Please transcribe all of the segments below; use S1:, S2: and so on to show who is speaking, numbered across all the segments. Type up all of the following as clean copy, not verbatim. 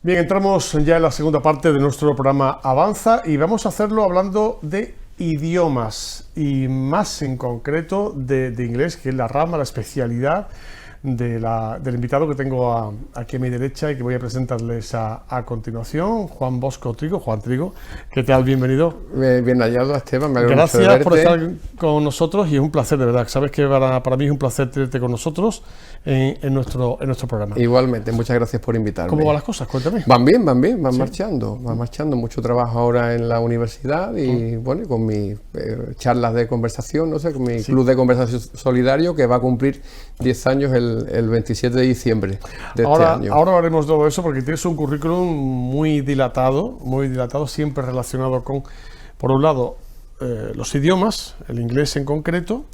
S1: Bien, entramos ya en la segunda parte de nuestro programa Avanza y vamos a hacerlo hablando de idiomas y más en concreto de inglés, que es la rama, la especialidad del invitado que tengo aquí a mi derecha y que voy a presentarles a continuación, Juan Bosco Trigo. Juan Trigo, ¿qué tal? Bienvenido.
S2: Bien hallado, Esteban, me alegro mucho de
S1: Gracias
S2: verte.
S1: por estar con nosotros y es un placer, de verdad. Sabes que para mí es un placer tenerte con nosotros en nuestro programa.
S2: Igualmente, muchas gracias por invitarme.
S1: ¿Cómo van las cosas? Cuéntame.
S2: Van bien, van
S1: ¿Sí?
S2: marchando, mucho trabajo ahora en la universidad y bueno, con mis charlas de conversación, no sé, con mi club de conversación solidario que va a cumplir 10 años el 27 de diciembre de este año.
S1: Ahora hablaremos de todo eso porque tienes un currículum muy dilatado, siempre relacionado con, por un lado, los idiomas, el inglés en concreto,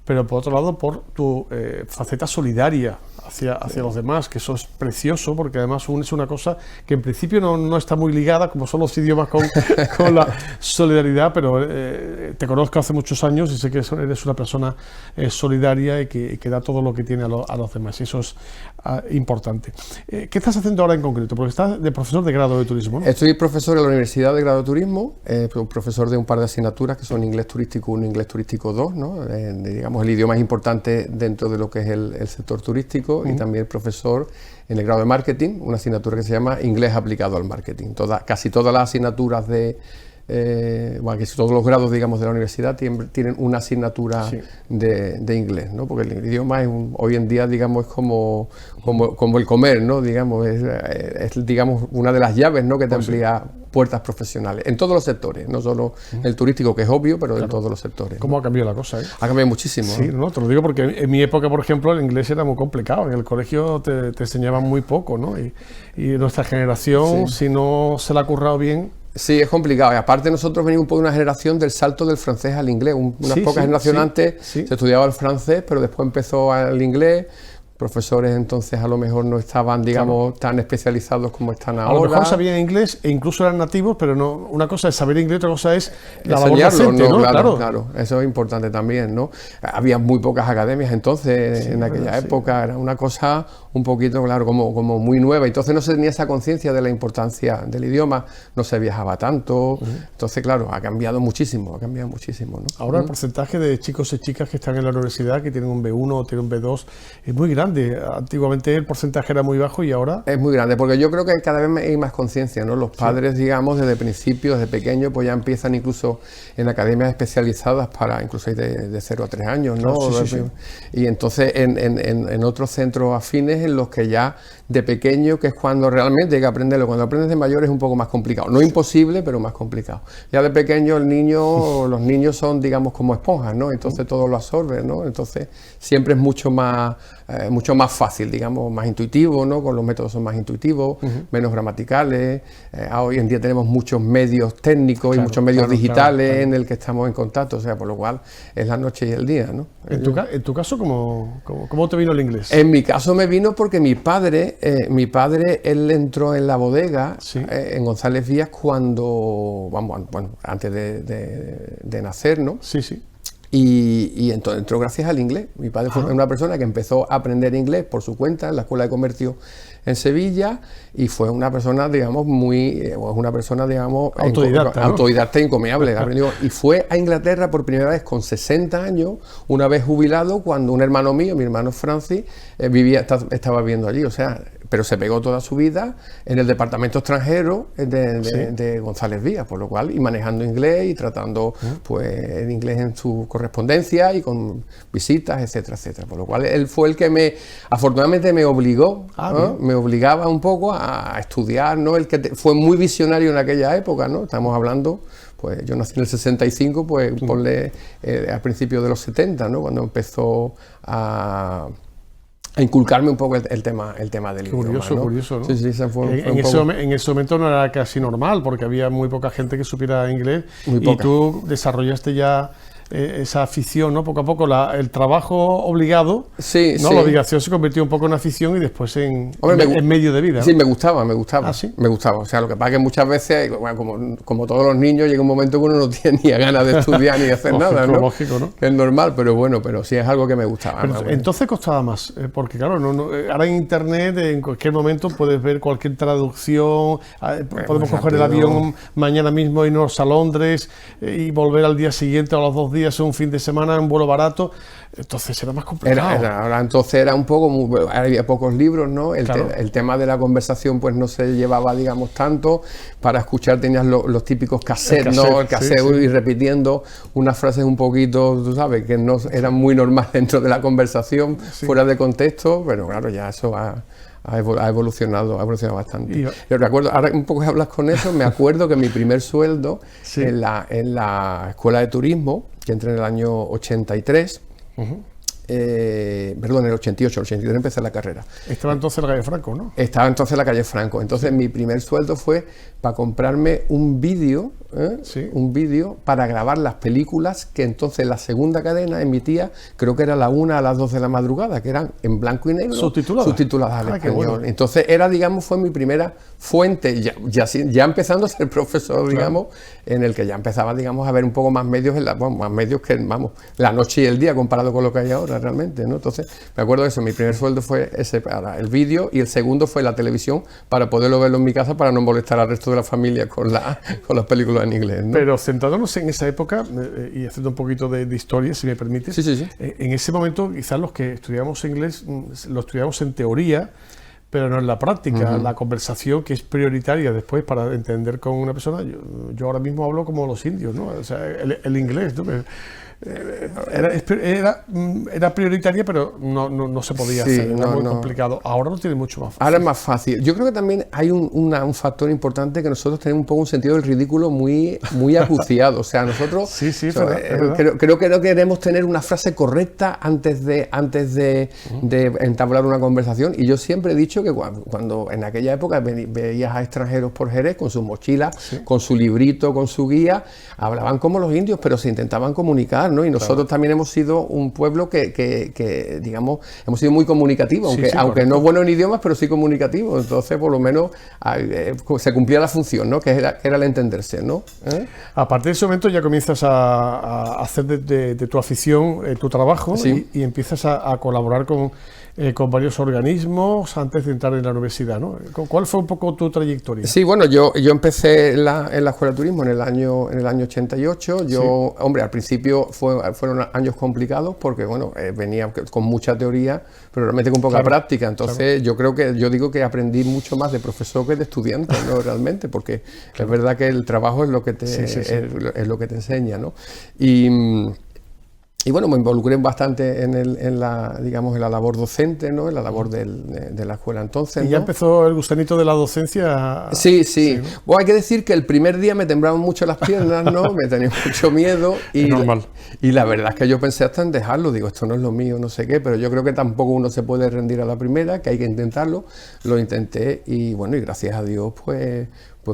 S1: pero por otro lado por tu faceta solidaria hacia los demás, que eso es precioso, porque además es una cosa que en principio no está muy ligada, como son los idiomas, con la solidaridad, pero te conozco hace muchos años y sé que eres una persona solidaria y que da todo lo que tiene a los demás, y eso es importante. ¿Qué estás haciendo ahora en concreto? Porque estás de profesor de grado de turismo, ¿no?
S2: Estoy profesor en la Universidad de Grado de Turismo, profesor de un par de asignaturas que son Inglés Turístico 1 y Inglés Turístico 2, ¿no? Digamos, el idioma es importante dentro de lo que es el sector turístico, y también profesor en el grado de Marketing, una asignatura que se llama Inglés aplicado al Marketing. Casi todas las asignaturas casi todos los grados, digamos, de la universidad tienen una asignatura de inglés, ¿no? Porque el idioma hoy en día, digamos, es como el comer, ¿no? Digamos, es digamos, una de las llaves, ¿no? Que te amplía puertas profesionales, en todos los sectores, no solo el turístico, que es obvio, pero en todos los sectores.
S1: ¿Cómo ha cambiado la cosa, eh?
S2: Ha cambiado muchísimo.
S1: Sí, ¿no? Te lo digo porque en mi época, por ejemplo, el inglés era muy complicado. En el colegio te enseñaban muy poco, ¿no? Y nuestra generación, si no se la ha currado bien...
S2: Sí, es complicado. Y aparte nosotros venimos un poco de una generación del salto del francés al inglés. Unas pocas generaciones antes se estudiaba el francés, pero después empezó el inglés. Profesores entonces a lo mejor no estaban, digamos, tan especializados como están ahora.
S1: A lo mejor sabían inglés e incluso eran nativos, pero no. Una cosa es saber inglés, otra cosa es la labor docente, ¿no?
S2: Claro, eso es importante también, ¿no? Había muy pocas academias entonces, en aquella época, era una cosa un poquito, claro, como muy nueva. Entonces no se tenía esa conciencia de la importancia del idioma, no se viajaba tanto. Entonces, claro, ha cambiado muchísimo, ¿no?
S1: Ahora el porcentaje de chicos y chicas que están en la universidad, que tienen un B1 o tienen un B2, es muy grande. Antiguamente el porcentaje era muy bajo y ahora...
S2: Es muy grande, porque yo creo que cada vez hay más conciencia, ¿no? Los padres, digamos, desde principio, desde pequeños, pues ya empiezan incluso en academias especializadas para incluso de 0 a 3 años, ¿no? Y entonces en otros centros afines en los que ya de pequeño, que es cuando realmente hay que aprenderlo, cuando aprendes de mayor es un poco más complicado, no imposible, pero más complicado. Ya de pequeño los niños son, digamos, como esponjas, ¿no? Entonces todo lo absorben, ¿no? Entonces siempre es mucho más fácil, digamos, más intuitivo, ¿no? Con los métodos son más intuitivos, menos gramaticales. Hoy en día tenemos muchos medios técnicos y muchos medios digitales en el que estamos en contacto, o sea, por lo cual es la noche y el día, ¿no?
S1: En tu caso, ¿cómo te vino el inglés?
S2: En mi caso me vino porque mi padre, él entró en la bodega en González Vías cuando, antes de nacer, ¿no?
S1: Sí.
S2: Y entonces entró gracias al inglés. Mi padre fue una persona que empezó a aprender inglés por su cuenta en la Escuela de Comercio en Sevilla, y fue una persona, digamos, autodidacta e encomiable. Y fue a Inglaterra por primera vez con 60 años, una vez jubilado, cuando un hermano mío, mi hermano Francis, estaba viviendo allí. O sea, pero se pegó toda su vida en el departamento extranjero de González Vías, por lo cual, y manejando inglés y tratando pues el inglés en su correspondencia y con visitas, etcétera, etcétera. Por lo cual él fue el que afortunadamente me obligó, me obligaba un poco a estudiar, ¿no? El que fue muy visionario en aquella época, ¿no? Estamos hablando, pues yo nací en el 65, pues ponle a principios de los 70, ¿no? Cuando empezó a inculcarme un poco el tema del idioma, ¿no?
S1: Curioso, ¿no?
S2: Sí,
S1: en ese momento no era casi normal, porque había muy poca gente que supiera inglés, y tú desarrollaste ya esa afición, ¿no? Poco a poco el trabajo obligado,
S2: Sí,
S1: ¿no?
S2: sí.
S1: La obligación se convirtió un poco en afición y después en
S2: Hombre,
S1: medio de vida, ¿no?
S2: Sí, me gustaba.
S1: ¿Ah, sí?
S2: Me gustaba. O sea, lo que pasa es que muchas veces, bueno, como todos los niños, llega un momento que uno no tiene ni ganas de estudiar ni de hacer nada, ¿no?
S1: Lógico, ¿no?
S2: Que es normal, pero bueno, pero sí es algo que me gustaba.
S1: Pero
S2: bueno.
S1: entonces costaba más, porque claro, ahora en internet en cualquier momento puedes ver cualquier traducción, podemos coger el avión mañana mismo, irnos a Londres y volver al día siguiente o a los 2 días, un fin de semana, un vuelo barato, entonces era más complicado.
S2: Ahora entonces era un poco, había pocos libros, ¿no?
S1: Claro.
S2: El tema de la conversación pues no se llevaba, digamos, tanto. Para escuchar tenías los típicos cassettes, ¿no? El cassette,
S1: sí.
S2: y repitiendo unas frases un poquito, tú sabes, que no eran muy normales dentro de la conversación, fuera de contexto, pero claro, ya eso ha evolucionado bastante. Yo recuerdo, ahora un poco que hablas con eso, me acuerdo que mi primer sueldo en la escuela de turismo, que entré en el año 83, perdón, en el 88, el 83 empecé la carrera.
S1: Estaba entonces en la calle Franco, ¿no?
S2: Estaba entonces en la calle Franco. Entonces mi primer sueldo fue para comprarme un vídeo, un vídeo para grabar las películas que entonces la segunda cadena emitía, creo que era a la 1 a las 2 de la madrugada, que eran en blanco y negro, subtituladas al español. Bueno. Entonces era, digamos, fue mi primera fuente, ya empezando a ser profesor, digamos, en el que ya empezaba, digamos, a ver un poco más medios, más medios que, vamos, la noche y el día comparado con lo que hay ahora realmente, ¿no? Entonces me acuerdo de eso, mi primer sueldo fue ese para el vídeo y el segundo fue la televisión para poderlo verlo en mi casa para no molestar al resto de la familia con las películas en inglés, ¿no?
S1: Pero centrándonos en esa época y haciendo un poquito de historia, si me permites,
S2: sí.
S1: En ese momento quizás los que estudiamos inglés lo estudiamos en teoría, pero no en la práctica, la conversación que es prioritaria después para entender con una persona. Yo ahora mismo hablo como los indios, ¿no? O sea, el inglés, ¿no? Era prioritaria, pero no se podía hacer, era muy complicado. Ahora lo tiene mucho más fácil.
S2: Ahora es más fácil. Yo creo que también hay un factor importante, que nosotros tenemos un poco un sentido del ridículo muy acuciado. O sea, nosotros creo que no queremos tener una frase correcta antes de entablar una conversación. Y yo siempre he dicho que cuando en aquella época veías a extranjeros por Jerez con sus mochilas, con su librito, con su guía, hablaban como los indios, pero se intentaban comunicar, ¿no? Y nosotros también hemos sido un pueblo que digamos, hemos sido muy comunicativos, aunque no bueno en idiomas, pero sí comunicativos. Entonces, por lo menos, se cumplía la función, ¿no? Que era el entenderse, ¿no?
S1: A partir de ese momento ya comienzas a hacer de tu afición tu trabajo, y empiezas a colaborar con varios organismos antes de entrar en la universidad, ¿no? ¿Cuál fue un poco tu trayectoria?
S2: Sí, bueno, yo empecé en la escuela de turismo en el año 88. Hombre, al principio fueron años complicados porque, bueno, venía con mucha teoría, pero realmente con poca práctica. Entonces, yo digo que aprendí mucho más de profesor que de estudiante, ¿no? Realmente, porque es verdad que el trabajo es lo que te es lo que te enseña, ¿no? Y bueno, me involucré bastante en la labor docente, ¿no? En la labor de la escuela entonces.
S1: ¿Y ya empezó el gusanito de la docencia?
S2: Sí. ¿No? Bueno, hay que decir que el primer día me temblaban mucho las piernas, ¿no? Me tenía mucho miedo. Y
S1: normal.
S2: Y la verdad es que yo pensé hasta en dejarlo. Digo, esto no es lo mío, no sé qué. Pero yo creo que tampoco uno se puede rendir a la primera, que hay que intentarlo. Lo intenté y bueno, y gracias a Dios, pues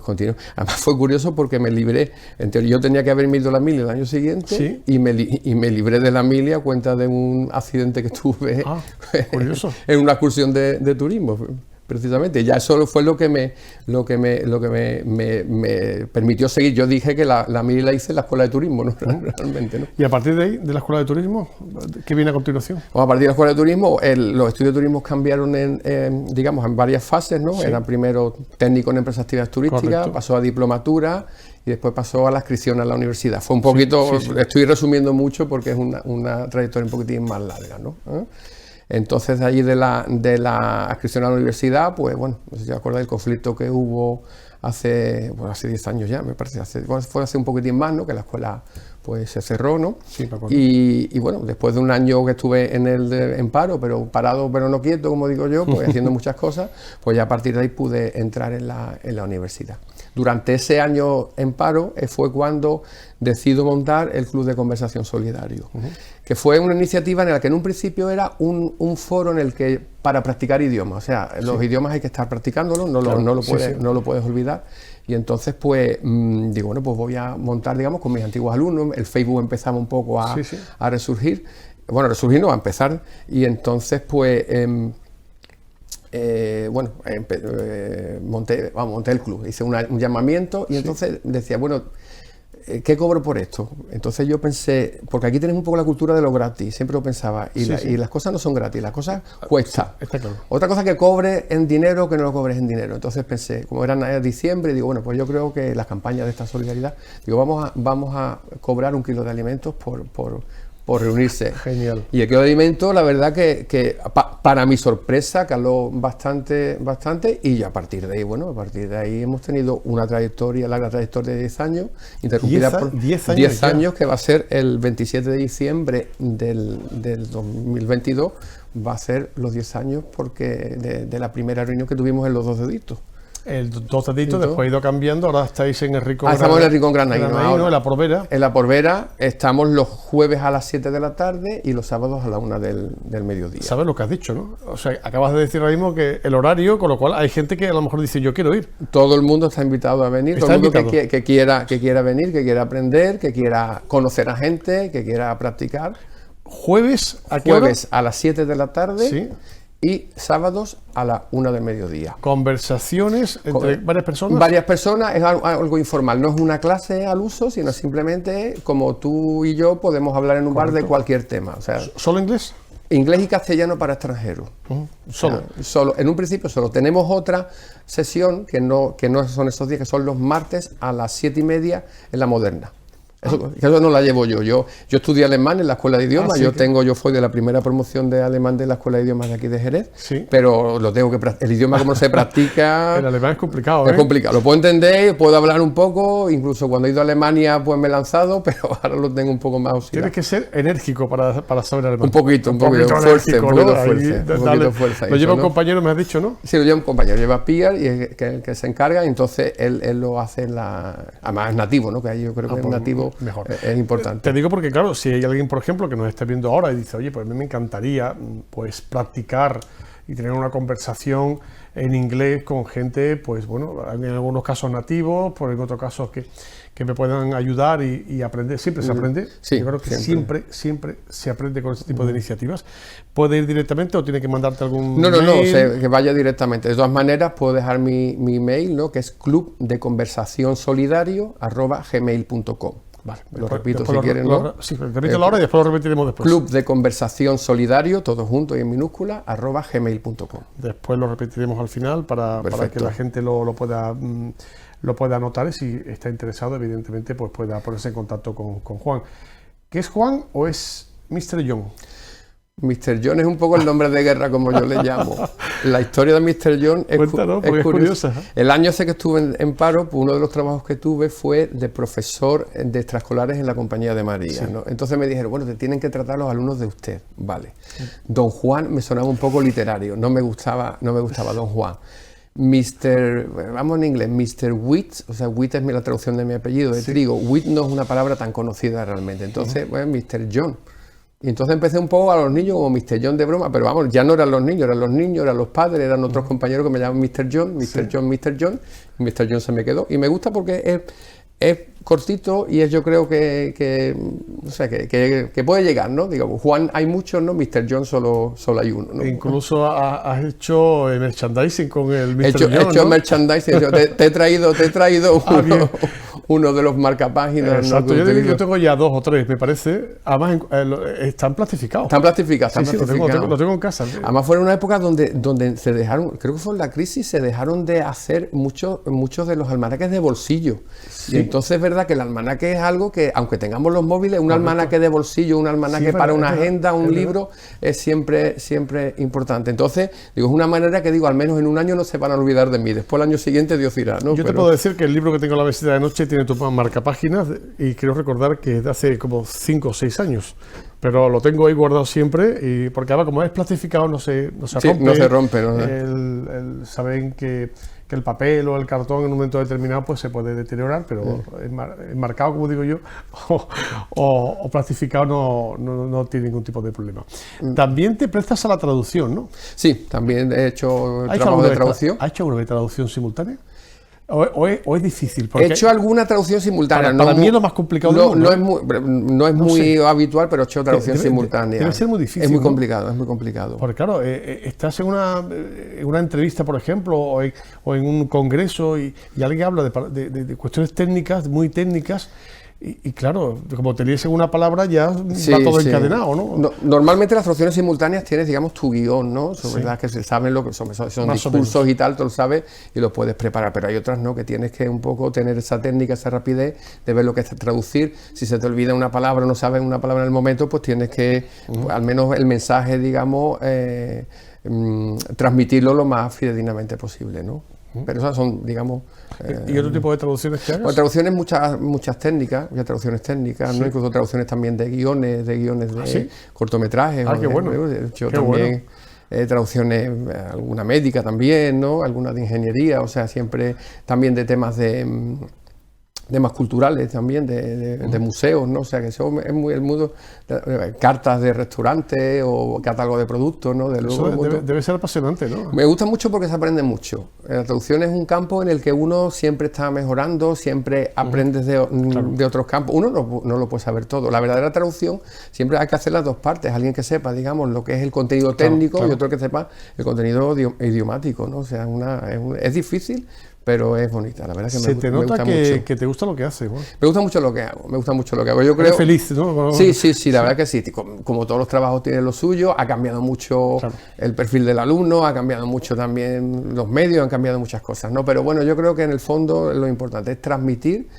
S2: continué. Además fue curioso porque me libré, en teoría yo tenía que haberme ido a la mili el año siguiente, y me libré de la mili a cuenta de un accidente que tuve
S1: curioso.
S2: en una excursión de turismo, precisamente. Ya eso fue lo que me permitió seguir. Yo dije que la mili la hice en la escuela de turismo, ¿no? Realmente, ¿no?
S1: Y a partir de ahí, de la escuela de turismo, ¿qué viene a continuación?
S2: A partir de la escuela de turismo, los estudios de turismo cambiaron en varias fases, ¿no? Era primero técnico en empresas de actividades turísticas, pasó a diplomatura y después pasó a la inscripción a la universidad. Fue un poquito, estoy resumiendo mucho porque es una trayectoria un poquitín más larga, ¿no? Entonces, de allí de la adscripción a la universidad, pues bueno, no sé si os acordáis del conflicto que hubo hace 10 años ya, me parece, fue hace un poquitín más, ¿no? Que la escuela pues se cerró, ¿no?
S1: Sí, me acuerdo.
S2: Y bueno, después de un año que estuve en paro, pero parado pero no quieto, como digo yo, pues haciendo muchas cosas, pues ya a partir de ahí pude entrar en la universidad. Durante ese año en paro fue cuando decido montar el Club de Conversación Solidario, que fue una iniciativa en la que en un principio era un foro en el que para practicar idiomas, o sea, los idiomas hay que estar practicándolos, no lo puedes olvidar. Y entonces, pues, digo, bueno, pues voy a montar, digamos, con mis antiguos alumnos. El Facebook empezaba un poco a resurgir. Bueno, resurgir no, a empezar. Y entonces, pues, monté el club. Hice un llamamiento y entonces decía, bueno, ¿qué cobro por esto? Entonces yo pensé, porque aquí tenemos un poco la cultura de lo gratis, siempre lo pensaba, y las cosas no son gratis, las cosas cuestan.
S1: Claro.
S2: Otra cosa que cobres en dinero, que no lo cobres en dinero. Entonces pensé, como era diciembre, digo, bueno, pues yo creo que las campañas de esta solidaridad, digo, vamos a cobrar 1 kilo de alimentos por reunirse.
S1: Genial.
S2: Y el kilo de alimentos, la verdad que para mi sorpresa, caló bastante, y a partir de ahí hemos tenido una trayectoria, larga trayectoria de 10 años, interrumpida por 10 años, que va a ser el 27 de diciembre del 2022, va a ser los 10 años porque de la primera reunión que tuvimos en Los Dos Deditos.
S1: El Dos Deditos, después ha ido cambiando, ahora estáis en el Rincón
S2: estamos en el Rincón Granaíno,
S1: en La Porvera.
S2: En La Porvera estamos los jueves a las 7 de la tarde y los sábados a la 1 del mediodía.
S1: ¿Sabes lo que has dicho, no? O sea, acabas de decir ahora mismo que el horario, con lo cual hay gente que a lo mejor dice, yo quiero ir.
S2: Todo el mundo está invitado a venir, todo el mundo que quiera venir, que quiera aprender, que quiera conocer a gente, que quiera practicar.
S1: ¿Jueves a qué hora?
S2: Jueves a las 7 de la tarde.
S1: Sí.
S2: Y sábados a la 1 del mediodía.
S1: ¿Conversaciones entre varias personas?
S2: Varias personas, es algo informal, no es una clase al uso, sino simplemente como tú y yo podemos hablar en un bar de cualquier tema. O sea,
S1: ¿Solo inglés?
S2: Inglés y castellano para extranjeros. Solo. En un principio solo. Tenemos otra sesión que no son esos días, que son los martes a las 7:30 en La Moderna. Eso no la llevo yo. Yo estudié alemán en la escuela de idiomas. Yo fui de la primera promoción de alemán de la escuela de idiomas de aquí de Jerez. Sí. Pero lo tengo que el idioma como se practica.
S1: El alemán es complicado.
S2: Es complicado. Lo puedo entender, puedo hablar un poco. Incluso cuando he ido a Alemania, pues me he lanzado, pero ahora lo tengo un poco más oxidado.
S1: Tienes que ser enérgico para saber alemán.
S2: Un poquito fuerza.
S1: Lo lleva un compañero, me has dicho, ¿no?
S2: Sí, lo lleva un compañero. Lleva Pierre y es el que se encarga. Y entonces él lo hace además es nativo, ¿no? Que ahí yo creo que es nativo.
S1: Mejor.
S2: Es importante.
S1: Te digo porque, claro, si hay alguien, por ejemplo, que nos esté viendo ahora y dice, oye, pues a mí me encantaría pues practicar y tener una conversación en inglés con gente, pues bueno, en algunos casos nativos, por en otros casos que me puedan ayudar y aprender. Siempre se aprende.
S2: Sí,
S1: yo creo que siempre se aprende con este tipo de iniciativas. ¿Puede ir directamente o tiene que mandarte algún
S2: mail?
S1: No,
S2: que vaya directamente. De todas maneras, puedo dejar mi mail, ¿no? Que es clubdeconversacionsolidario@gmail.com.
S1: Vale,
S2: lo repito si quieren, ¿no?
S1: Sí, repítelo ahora y después lo repetiremos después.
S2: Club de Conversación Solidario, todo junto y en minúscula, @gmail.com.
S1: Después lo repetiremos al final para que la gente lo pueda anotar y si está interesado, evidentemente, pues pueda ponerse en contacto con Juan. ¿Qué es Juan o es Mr. John?
S2: Mr. John es un poco el nombre de guerra, como yo le llamo. La historia de Mr. John es curiosa. El año ese que estuve en paro, pues uno de los trabajos que tuve fue de profesor de extraescolares en la Compañía de María. Sí. ¿No? Entonces me dijeron, bueno, te tienen que tratar los alumnos de usted. Vale. Don Juan me sonaba un poco literario, no me gustaba Don Juan. Vamos en inglés, Mr. Wheat, o sea, Wheat es la traducción de mi apellido, de trigo. Wheat no es una palabra tan conocida realmente. Entonces, bueno, Mr. John. Y entonces empecé un poco a los niños como Mr. John de broma, pero vamos, ya no eran los niños, eran los padres, eran otros compañeros que me llamaban Mr. John, Mr. John, y Mr. John se me quedó. Y me gusta porque es cortito y yo creo que puede llegar, ¿no? Digo, Juan hay muchos, ¿no? Mr. John solo hay uno, ¿no?
S1: Incluso has hecho merchandising con el Mr. John,
S2: He hecho merchandising, te he traído uno de los marcapáginas.
S1: Exacto, ¿no? Yo tengo ya 2 o 3, me parece. Además, están plastificados.
S2: Están plastificados.
S1: Lo tengo en casa. ¿Sí?
S2: Además, fue en una época donde se dejaron, creo que fue en la crisis, se dejaron de hacer muchos de los almanaques de bolsillo. Sí. Y entonces es verdad que el almanaque es algo que, aunque tengamos los móviles, un almanaque de bolsillo, un almanaque para una agenda, un libro, es siempre importante. Entonces, digo, es una manera que digo, al menos en un año no se van a olvidar de mí. Después el año siguiente Dios dirá, ¿no?
S1: Te puedo decir que el libro que tengo en la mesita de noche tiene tu marcapáginas y quiero recordar que es de hace como 5 o 6 años. Pero lo tengo ahí guardado siempre y porque ahora como es plastificado no se rompe.
S2: No se rompe, ¿no?
S1: Saben que el papel o el cartón en un momento determinado pues se puede deteriorar, pero enmarcado, como digo yo, o plastificado no tiene ningún tipo de problema. También te prestas a la traducción, ¿no?
S2: Sí, también he hecho trabajo de traducción.
S1: ¿Has hecho alguna de traducción simultánea? o es difícil.
S2: He hecho alguna traducción simultánea.
S1: Para mí es lo más complicado del mundo.
S2: No es muy habitual, pero he hecho traducción simultánea.
S1: Debe ser muy difícil.
S2: Es muy complicado, es muy complicado.
S1: Porque claro, estás en una entrevista, por ejemplo, o en un congreso y alguien habla de cuestiones técnicas, muy técnicas. Y claro, como te lees una palabra ya va todo encadenado, ¿no?
S2: Normalmente las traducciones simultáneas tienes, digamos, tu guión, ¿no? Verdad que se saben lo que son discursos y tal, tú lo sabes y lo puedes preparar, pero hay otras no, que tienes que un poco tener esa técnica, esa rapidez de ver lo que es traducir. Si se te olvida una palabra, no sabes una palabra en el momento, pues tienes que, pues, al menos el mensaje, digamos, transmitirlo lo más fidedignamente posible, ¿no? Pero esas son, digamos...
S1: ¿Y otro tipo de traducciones que hagas?
S2: Pues traducciones, muchas técnicas, traducciones técnicas, ¿no? Incluso traducciones también de guiones de cortometrajes.
S1: Qué bueno.
S2: He hecho también traducciones, alguna médica también, ¿no? Alguna de ingeniería, o sea, siempre también de temas temas culturales también, de museos, ¿no? O sea, que eso es muy el mundo, cartas de restaurantes o catálogo de productos, ¿no?
S1: Debe ser apasionante, ¿no?
S2: Me gusta mucho porque se aprende mucho. La traducción es un campo en el que uno siempre está mejorando, siempre aprendes de otros campos. Uno no lo puede saber todo. La verdadera traducción siempre hay que hacer las dos partes. Alguien que sepa, digamos, lo que es el contenido técnico y otro que sepa el contenido idiomático, ¿no? O sea, es difícil, pero es bonita, la verdad que
S1: me gusta mucho. Que te gusta lo que haces. Bueno.
S2: Me gusta mucho lo que hago, Yo creo...
S1: Eres feliz, ¿no?
S2: Sí, la verdad que sí. Como todos los trabajos tienen lo suyo, ha cambiado mucho el perfil del alumno, ha cambiado mucho también los medios, han cambiado muchas cosas, ¿no? Pero bueno, yo creo que en el fondo lo importante es transmitir,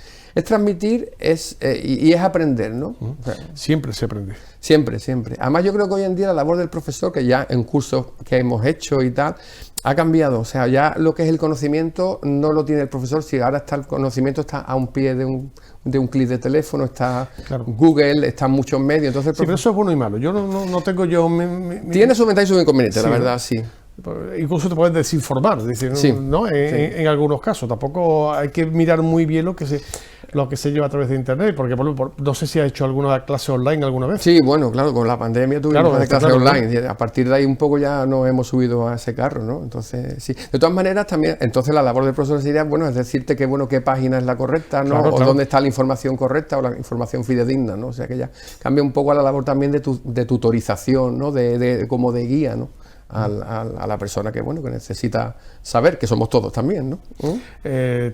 S2: y es aprender, ¿no? O sea,
S1: siempre se aprende.
S2: Siempre. Además, yo creo que hoy en día la labor del profesor, que ya en cursos que hemos hecho y tal, ha cambiado. O sea, ya lo que es el conocimiento no lo tiene el profesor. Si ahora el conocimiento está a un pie de un clic de teléfono, está Google, están muchos medios. Entonces,
S1: pero eso es bueno y malo. Yo no tengo yo...
S2: Tiene sus ventajas y sus inconvenientes, la verdad, sí.
S1: Incluso te puedes desinformar, decir, ¿no? En algunos casos. Tampoco hay que mirar muy bien lo que se lleva a través de internet, porque no sé si has hecho alguna clase online alguna vez.
S2: Sí, bueno, claro, con la pandemia tuvimos clases online, y a partir de ahí un poco ya nos hemos subido a ese carro, ¿no? Entonces, sí. De todas maneras, también, entonces la labor del profesor sería, bueno, es decirte que, bueno, qué página es la correcta, ¿no? O dónde está la información correcta o la información fidedigna, ¿no? O sea, que ya cambia un poco a la labor también de tutorización, ¿no? Como de guía, ¿no? A la persona que necesita saber, que somos todos también, ¿no?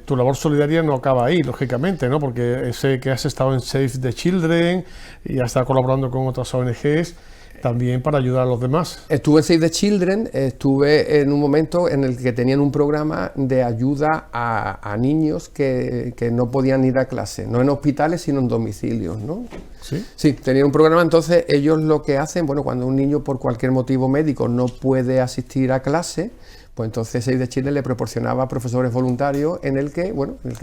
S1: Tu labor solidaria no acaba ahí, lógicamente, ¿no? Porque sé que has estado en Save the Children y has estado colaborando con otras ONGs también para ayudar a los demás.
S2: Estuve en Save the Children, estuve en un momento en el que tenían un programa de ayuda a niños que no podían ir a clase, no en hospitales, sino en domicilios, ¿no? Sí, tenían un programa. Entonces ellos lo que hacen, bueno, cuando un niño por cualquier motivo médico no puede asistir a clase, pues entonces Save the Children le proporcionaba profesores voluntarios en el que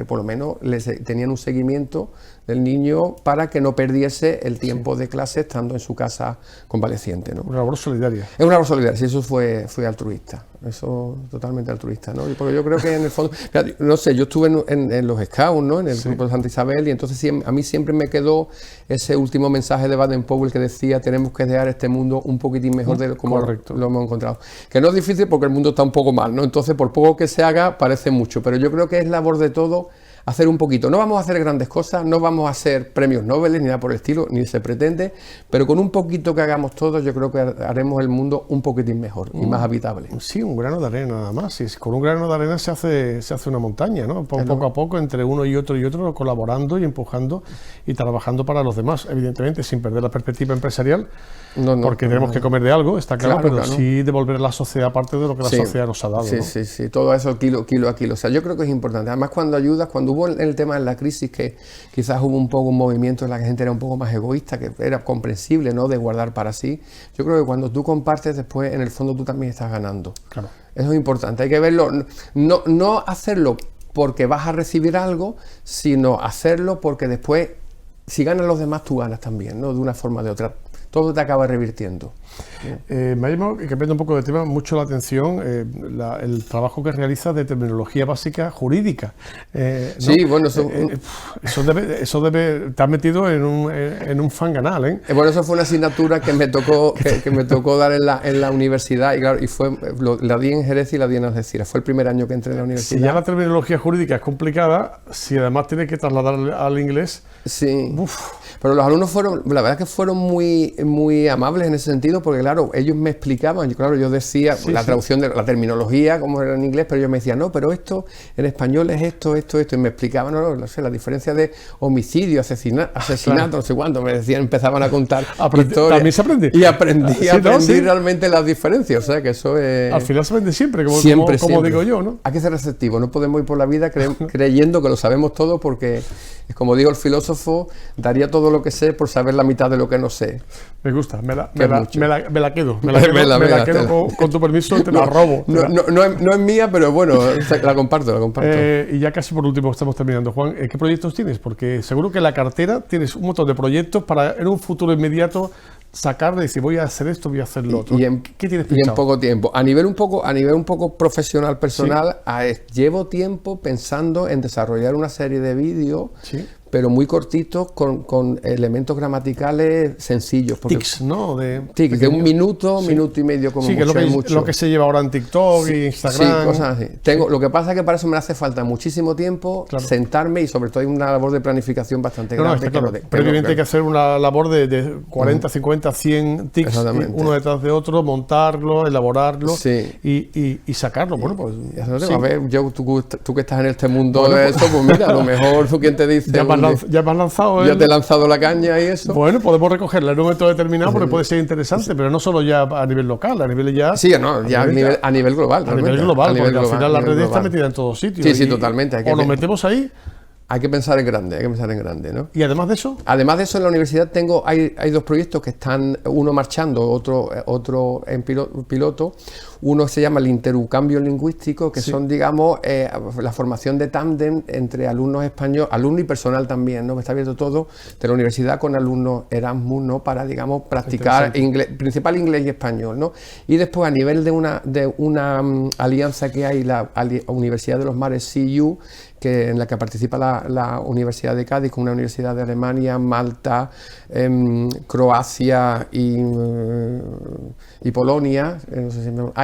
S2: por lo menos tenían un seguimiento del niño para que no perdiese el tiempo de clase estando en su casa convaleciente, ¿no?
S1: Una labor solidaria.
S2: Es una labor solidaria, sí, eso fue altruista, eso totalmente altruista, ¿no? Porque yo creo que en el fondo, no sé, yo estuve en los Scouts, ¿no? En el grupo de Santa Isabel, y entonces a mí siempre me quedó ese último mensaje de Baden-Powell que decía: tenemos que dejar este mundo un poquitín mejor de como lo hemos encontrado. Que no es difícil porque el mundo está un poco mal, ¿no? Entonces, por poco que se haga, parece mucho, pero yo creo que es labor de todo hacer un poquito. No vamos a hacer grandes cosas, no vamos a hacer premios Nobel ni nada por el estilo, ni se pretende, pero con un poquito que hagamos todos, yo creo que haremos el mundo un poquitín mejor y más habitable.
S1: Sí, un grano de arena nada más. Sí, con un grano de arena se hace una montaña, ¿no? Poco a poco, entre uno y otro, colaborando y empujando y trabajando para los demás, evidentemente sin perder la perspectiva empresarial, porque tenemos que comer de algo, está claro, pero sí devolver a la sociedad parte de lo que la sociedad nos ha dado.
S2: Sí, todo eso kilo a kilo. O sea, yo creo que es importante. Además, cuando ayudas, cuando hubo el tema de la crisis, que quizás hubo un poco un movimiento en la que la gente era un poco más egoísta, que era comprensible, ¿no? De guardar para sí. Yo creo que cuando tú compartes, después, en el fondo, tú también estás ganando. Claro. Eso es importante. Hay que verlo, no hacerlo porque vas a recibir algo, sino hacerlo porque después, si ganan los demás, tú ganas también, ¿no? De una forma o de otra. todo te acaba revirtiendo.
S1: Me ha llamado, cambiando un poco de tema, mucho la atención el trabajo que realizas de terminología básica jurídica. ¿No?
S2: Sí, bueno,
S1: eso debe te has metido en un fanganal, ¿eh?
S2: Bueno, eso fue una asignatura que me tocó dar en la universidad, y claro, la di en Jerez y la di en Algeciras. Fue el primer año que entré en la universidad.
S1: Si ya la terminología jurídica es complicada, si además tienes que trasladar al inglés...
S2: Sí. Pero los alumnos la verdad es que fueron muy, muy amables en ese sentido, porque claro, ellos me explicaban, yo decía la traducción de la terminología, como era en inglés, pero ellos me decían, no, pero esto en español es esto, y me explicaban, no sé, la diferencia de homicidio, asesinato, no sé cuánto, me decían, empezaban a contar historias.
S1: También se aprende.
S2: Y aprendí realmente las diferencias, o sea, que eso es...
S1: Al final se aprende siempre, como digo yo, ¿no?
S2: Hay que ser receptivo, no podemos ir por la vida creyendo que lo sabemos todo, porque, como digo el filósofo, daría todo lo que sé por saber la mitad de lo que no sé.
S1: Me gusta, me la quedo. Me la quedo con tu permiso, te la robo.
S2: No es mía, pero bueno, la comparto.
S1: Y ya casi por último estamos terminando, Juan. ¿Qué proyectos tienes? Porque seguro que en la cartera tienes un montón de proyectos para en un futuro inmediato sacar de decir, voy a hacer esto, voy a hacer lo otro. ¿Qué tienes pensado?
S2: Y en poco tiempo. A nivel un poco profesional, personal, llevo tiempo pensando en desarrollar una serie de vídeos, pero muy cortitos, con elementos gramaticales sencillos.
S1: Tics, ¿no?
S2: Tics, de un minuto y medio como mucho.
S1: Sí, que lo que se lleva ahora en TikTok y Instagram.
S2: Sí, cosas así. Lo que pasa es que para eso me hace falta muchísimo tiempo, sentarme, y sobre todo hay una labor de planificación bastante grande.
S1: Previamente hay que hacer una labor de 40, 50, 100 tics, uno detrás de otro, montarlo, elaborarlo y sacarlo. Bueno, pues...
S2: A ver, tú que estás en este mundo de eso, pues mira, a lo mejor tú quien te dice...
S1: Ya me has lanzado.
S2: Ya te he lanzado la caña y eso.
S1: Bueno, podemos recogerla en un momento determinado porque puede ser interesante, pero no solo ya a nivel local, a nivel ya...
S2: Sí, no, ya a nivel global.
S1: A nivel global, porque al final la red está metida en todos sitios.
S2: Sí, totalmente.
S1: O nos metemos ahí...
S2: Hay que pensar en grande, ¿no?
S1: ¿Y además de eso?
S2: Además de eso, en la universidad hay dos proyectos que están, uno marchando, otro en piloto. Uno se llama el intercambio lingüístico, que son, digamos, la formación de tándem entre alumnos españoles, alumno y personal también, ¿no? Está abierto todo de la universidad con alumnos Erasmus, ¿no? Para, digamos, practicar principal inglés y español, ¿no? Y después, a nivel de una alianza que hay, la Universidad de los Mares, CU, en la que participa la Universidad de Cádiz con una universidad de Alemania, Malta, Croacia y Polonia,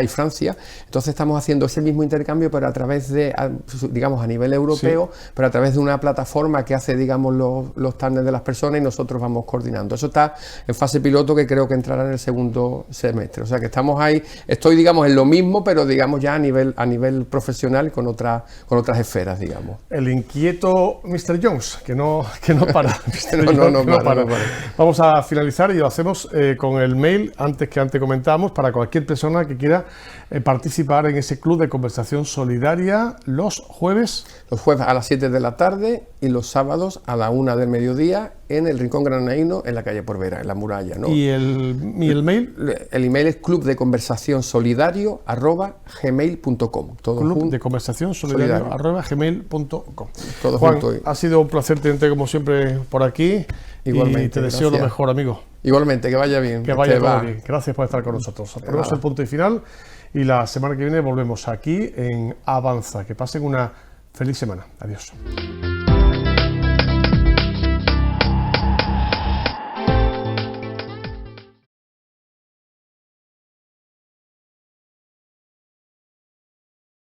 S2: y Francia. Entonces estamos haciendo ese mismo intercambio, pero a través de, digamos, a nivel europeo, pero a través de una plataforma que hace, digamos, los tándem de las personas, y nosotros vamos coordinando. Eso está en fase piloto, que creo que entrará en el segundo semestre. O sea que estamos ahí, estoy, digamos, en lo mismo, pero digamos ya a nivel profesional y con otras esferas, digamos.
S1: El inquieto Mr. Jones, que no para.
S2: No para.
S1: Vamos a finalizar y lo hacemos con el mail antes comentábamos, para cualquier persona que quiera participar en ese club de conversación solidaria los jueves.
S2: Los jueves a las 7 de la tarde y los sábados a la 1 del mediodía en el Rincón Granaíno, en la calle Porvera, en la muralla, ¿no?
S1: ¿Y el mail?
S2: El email es clubdeconversacionsolidario@gmail.com.
S1: Club de conversación solidario@gmail.com.
S2: Todo
S1: Juan,
S2: junto.
S1: ha sido un placer tenerte como siempre por aquí.
S2: Igualmente,
S1: y te deseo lo mejor, amigo.
S2: Igualmente, que vaya bien.
S1: Que vaya todo bien. Gracias por estar con nosotros. Ponemos el punto y final, y la semana que viene volvemos aquí en Avanza. Que pasen una feliz semana. Adiós.